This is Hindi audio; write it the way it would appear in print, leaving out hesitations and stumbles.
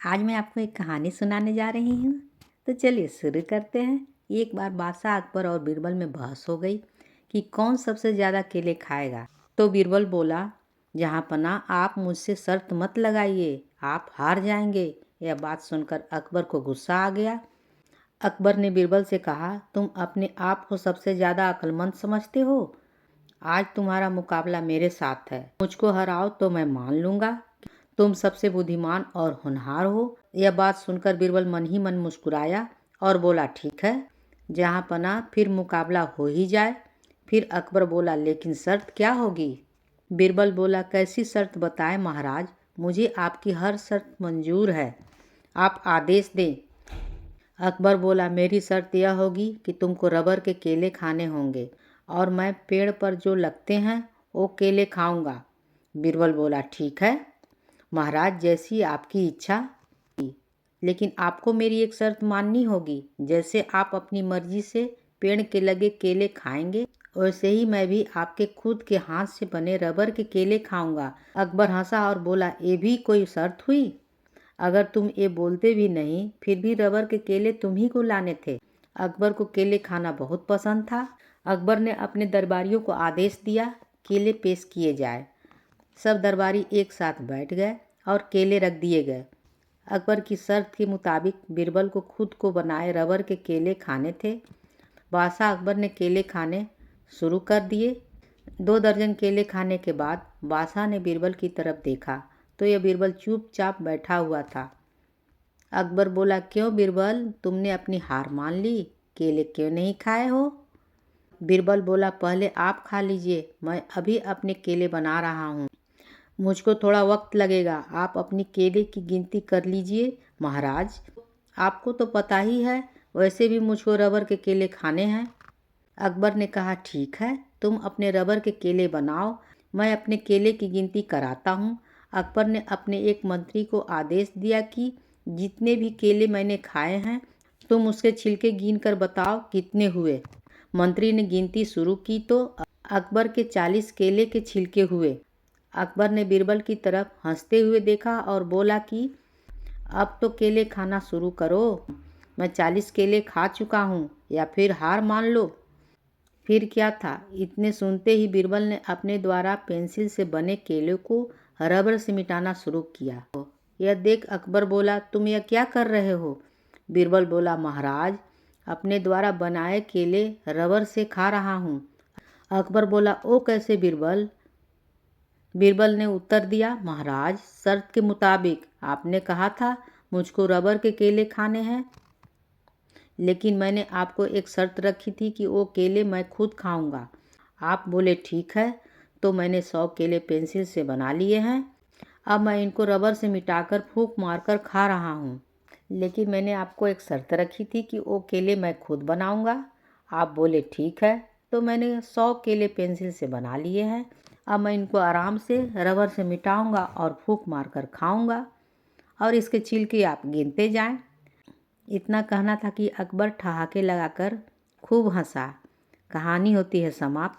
आज मैं आपको एक कहानी सुनाने जा रही हूँ। तो चलिए शुरू करते हैं। एक बार बादशाह अकबर और बीरबल में बहस हो गई कि कौन सबसे ज़्यादा केले खाएगा। तो बीरबल बोला, जहाँ पना आप मुझसे शर्त मत लगाइए, आप हार जाएंगे। यह बात सुनकर अकबर को गुस्सा आ गया। अकबर ने बीरबल से कहा, तुम अपने आप को सबसे ज़्यादा अक्लमंद समझते हो। आज तुम्हारा मुकाबला मेरे साथ है। मुझको हराओ तो मैं मान लूँगा तुम सबसे बुद्धिमान और होनहार हो। यह बात सुनकर बीरबल मन ही मन मुस्कुराया और बोला, ठीक है, जहाँ पना फिर मुकाबला हो ही जाए। फिर अकबर बोला, लेकिन शर्त क्या होगी। बीरबल बोला, कैसी शर्त बताएं महाराज, मुझे आपकी हर शर्त मंजूर है, आप आदेश दें। अकबर बोला, मेरी शर्त यह होगी कि तुमको रबर के केले खाने होंगे और मैं पेड़ पर जो लगते हैं वो केले खाऊंगा। बीरबल बोला, ठीक है महाराज, जैसी आपकी इच्छा, लेकिन आपको मेरी एक शर्त माननी होगी। जैसे आप अपनी मर्जी से पेड़ के लगे केले खाएंगे, वैसे ही मैं भी आपके खुद के हाथ से बने रबर के केले खाऊंगा। अकबर हंसा और बोला, ये भी कोई शर्त हुई। अगर तुम ये बोलते भी नहीं, फिर भी रबर के केले तुम ही को लाने थे। अकबर को केले खाना बहुत पसंद था। अकबर ने अपने दरबारियों को आदेश दिया, केले पेश किए जाए। सब दरबारी एक साथ बैठ गए और केले रख दिए गए। अकबर की शर्त के मुताबिक बीरबल को खुद को बनाए रबर के केले खाने थे। बादशाह अकबर ने केले खाने शुरू कर दिए। 2 दर्जन केले खाने के बाद बादशाह ने बीरबल की तरफ देखा तो यह बीरबल चुपचाप बैठा हुआ था। अकबर बोला, क्यों बीरबल, तुमने अपनी हार मान ली, केले क्यों नहीं खाए हो। बीरबल बोला, पहले आप खा लीजिए, मैं अभी अपने केले बना रहा हूँ। मुझको थोड़ा वक्त लगेगा, आप अपनी केले की गिनती कर लीजिए महाराज। आपको तो पता ही है, वैसे भी मुझको रबर के केले खाने हैं। अकबर ने कहा, ठीक है, तुम अपने रबर के केले बनाओ, मैं अपने केले की गिनती कराता हूँ। अकबर ने अपने एक मंत्री को आदेश दिया कि जितने भी केले मैंने खाए हैं तुम उसके छिलके गिन कर बताओ कितने हुए। मंत्री ने गिनती शुरू की तो अकबर के 40 केले के छिलके हुए। अकबर ने बीरबल की तरफ हंसते हुए देखा और बोला कि अब तो केले खाना शुरू करो, मैं 40 केले खा चुका हूँ, या फिर हार मान लो। फिर क्या था, इतने सुनते ही बीरबल ने अपने द्वारा पेंसिल से बने केले को रबर से मिटाना शुरू किया। यह देख अकबर बोला, तुम यह क्या कर रहे हो। बीरबल बोला, महाराज, अपने द्वारा बनाए केले रबर से खा रहा हूँ। अकबर बोला, ओ कैसे बीरबल। बीरबल ने उत्तर दिया, महाराज, शर्त के मुताबिक आपने कहा था मुझको रबर के केले खाने हैं, लेकिन मैंने आपको एक शर्त रखी थी कि वो केले मैं खुद खाऊंगा। आप बोले ठीक है, तो मैंने 100 केले पेंसिल से बना लिए हैं। अब मैं इनको रबर से मिटाकर फूंक मारकर खा रहा हूँ, लेकिन मैंने आपको एक शर्त रखी थी कि वो केले मैं खुद बनाऊंगा। आप बोले ठीक है, तो मैंने 100 केले पेंसिल से बना लिए हैं। अब मैं इनको आराम से रबर से मिटाऊंगा और फूंक मारकर खाऊंगा, और इसके छिलके आप गिनते जाएं। इतना कहना था कि अकबर ठहाके लगाकर खूब हंसा। कहानी होती है समाप्त।